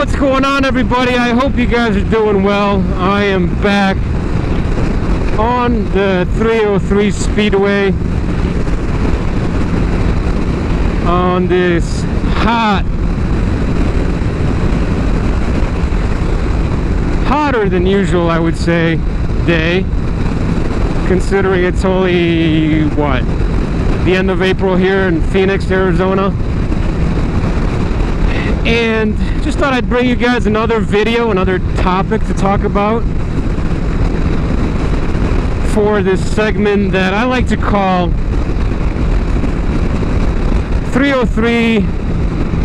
What's going on, everybody? I hope you guys are doing well. I am back on the 303 Speedway on this hotter than usual, I would say, day, considering it's only what, the end of April here in Phoenix, Arizona. And just thought I'd bring you guys another video, another topic to talk about for this segment that I like to call 303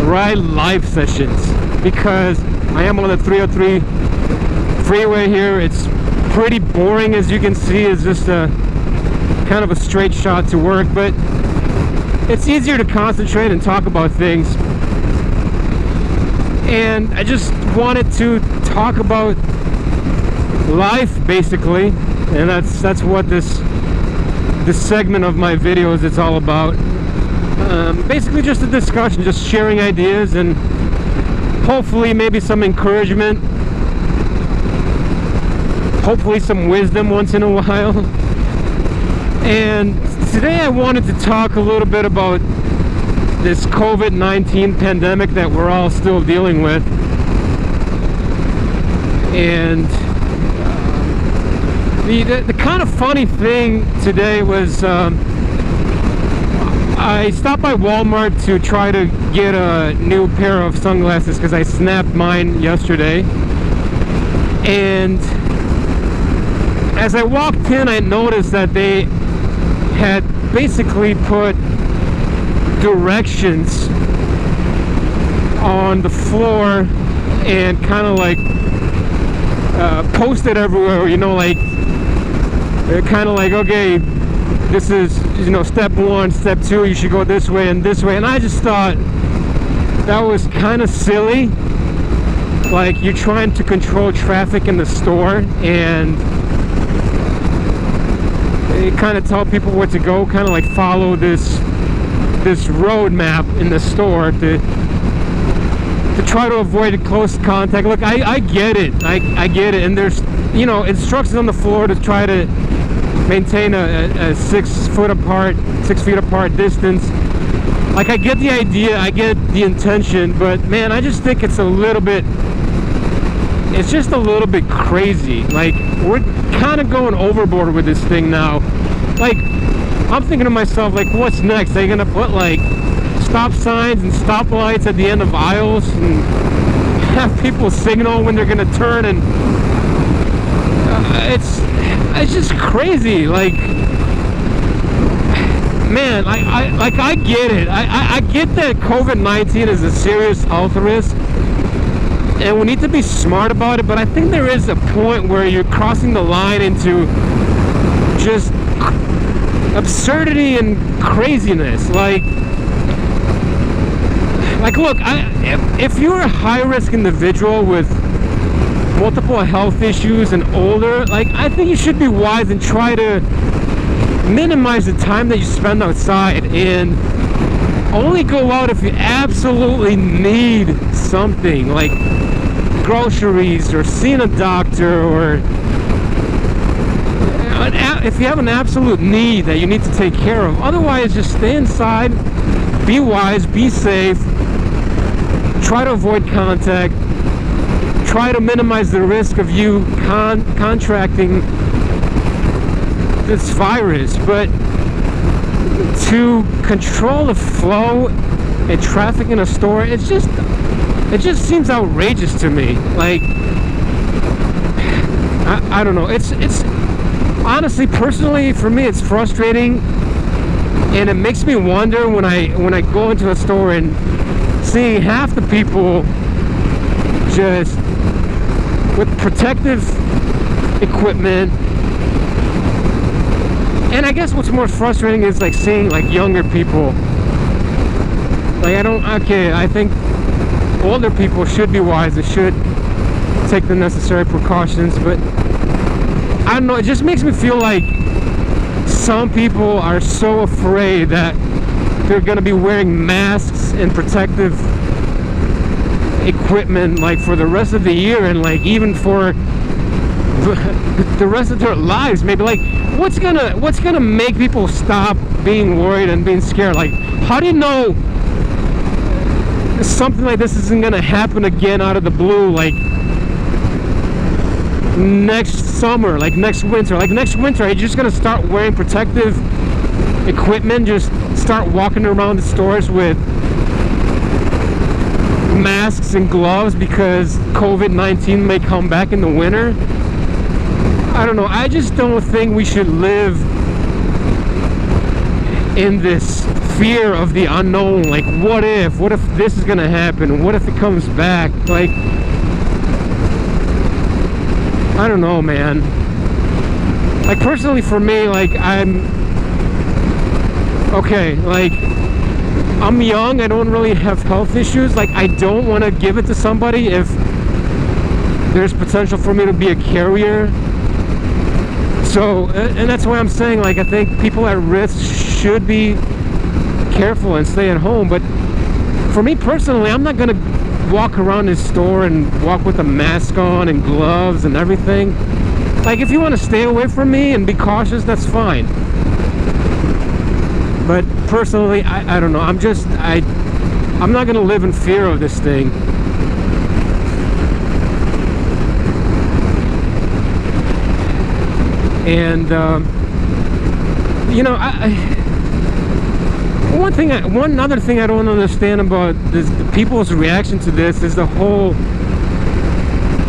RideLife sessions, because I am on the 303 freeway here. It's pretty boring, as you can see. It's just a kind of a straight shot to work, but it's easier to concentrate and talk about things. And I just wanted to talk about life, basically, and that's what this segment of my videos is all about. Basically just a discussion, just sharing ideas, and hopefully maybe some encouragement, hopefully some wisdom once in a while. And today I wanted to talk a little bit about this COVID-19 pandemic that we're all still dealing with. And the kind of funny thing today was I stopped by Walmart to try to get a new pair of sunglasses because I snapped mine yesterday. And as I walked in, I noticed that they had basically put directions on the floor and kind of like posted everywhere, you know, like kind of like, okay, this is, you know, step 1, step 2, you should go this way and this way. And I just thought that was kind of silly. Like, you're trying to control traffic in the store and kind of tell people where to go, kind of like follow this road map in the store to try to avoid close contact. Look, I get it. I get it. And there's, you know, instructions on the floor to try to maintain a 6 feet apart distance. Like, I get the idea, I get the intention, but man, I just think it's just a little bit crazy. Like, we're kind of going overboard with this thing now. Like, I'm thinking to myself, like, what's next? Are they gonna put like stop signs and stoplights at the end of aisles and have people signal when they're gonna turn? And it's just crazy. Like, man, I get it. I get that COVID-19 is a serious health risk, and we need to be smart about it, but I think there is a point where you're crossing the line into just absurdity and craziness. Like look, if you're a high-risk individual with multiple health issues and older, like, I think you should be wise and try to minimize the time that you spend outside and only go out if you absolutely need something, like groceries or seeing a doctor, or if you have an absolute need that you need to take care of. Otherwise, just stay inside, be wise, be safe, try to avoid contact, try to minimize the risk of you contracting this virus. But to control the flow and traffic in a store, it just seems outrageous to me. Like, I don't know. It's honestly, personally, for me, it's frustrating, and it makes me wonder when I go into a store and seeing half the people just with protective equipment. And I guess what's more frustrating is like seeing like younger people. Like, I think older people should be wise. They should take the necessary precautions, but I don't know, it just makes me feel like some people are so afraid that they're going to be wearing masks and protective equipment like for the rest of the year, and like even for the rest of their lives. Maybe like what's gonna make people stop being worried and being scared? Like, how do you know something like this isn't gonna happen again out of the blue, like next summer, like next winter? Like next winter, are you just gonna start wearing protective equipment, just start walking around the stores with masks and gloves because COVID-19 may come back in the winter? I don't know. I just don't think we should live in this fear of the unknown. Like, what if this is gonna happen? What if it comes back? Like, I don't know, man. Like, personally for me, like, I'm okay, like, I'm young, I don't really have health issues. Like, I don't want to give it to somebody if there's potential for me to be a carrier. So, and that's why I'm saying, like, I think people at risk should be careful and stay at home. But for me personally, I'm not gonna walk around this store and walk with a mask on and gloves and everything. Like, if you want to stay away from me and be cautious, that's fine. But personally, I don't know. I'm not gonna live in fear of this thing. And you know, one other thing I don't understand about this, the people's reaction to this, is the whole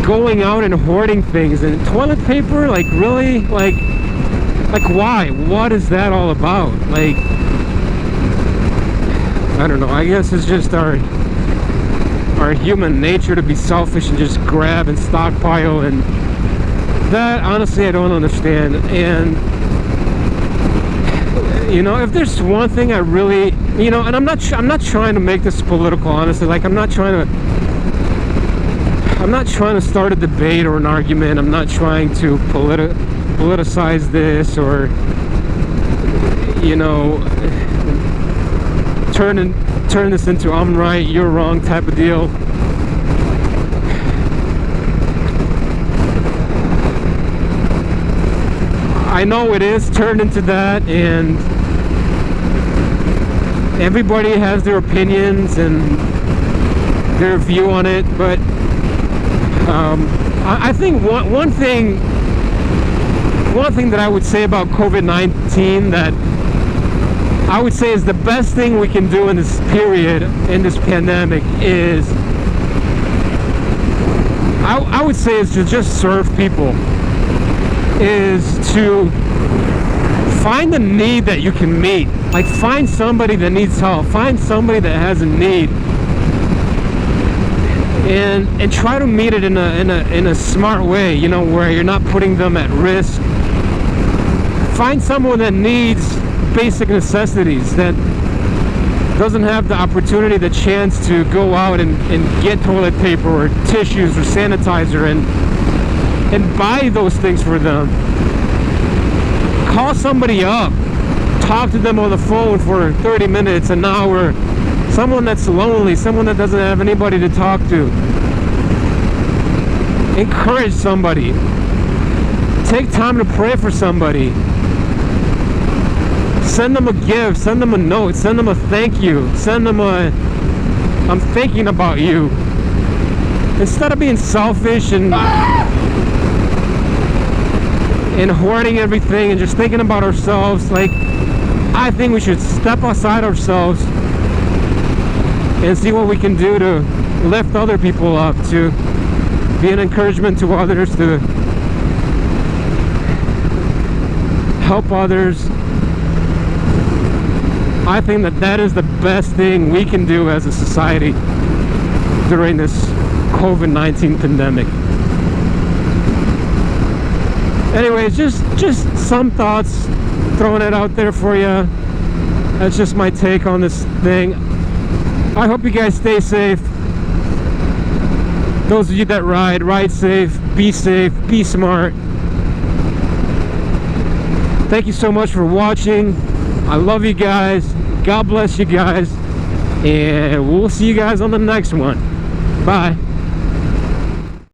going out and hoarding things and toilet paper. Like, really? Like why? What is that all about? Like, I don't know. I guess it's just our human nature to be selfish and just grab and stockpile, and that, honestly, I don't understand. And you know, if there's one thing I really, you know, and I'm not trying to make this political, honestly. Like, I'm not trying to start a debate or an argument. I'm not trying to politicize this, or, you know, turn this into I'm right, you're wrong type of deal. I know it is turned into that, and everybody has their opinions and their view on it. But I think one thing that I would say about COVID-19, that I would say is the best thing we can do in this period, in this pandemic, is I would say is to just serve people. Is to find the need that you can meet. Like, find somebody that needs help, find somebody that has a need, and try to meet it in a smart way, you know, where you're not putting them at risk. Find someone that needs basic necessities, that doesn't have the opportunity, the chance to go out and get toilet paper or tissues or sanitizer and buy those things for them. Call somebody up, talk to them on the phone for 30 minutes, an hour. Someone that's lonely, someone that doesn't have anybody to talk to. Encourage somebody. Take time to pray for somebody. Send them a gift, send them a note, send them a thank you, send them a I'm thinking about you. Instead of being selfish and hoarding everything and just thinking about ourselves, like, I think we should step outside ourselves and see what we can do to lift other people up, to be an encouragement to others, to help others. I think that is the best thing we can do as a society during this COVID-19 pandemic. Anyways, just some thoughts, throwing it out there for you. That's just my take on this thing. I hope you guys stay safe. Those of you that ride safe, be smart. Thank you so much for watching. I love you guys. God bless you guys. And we'll see you guys on the next one. Bye.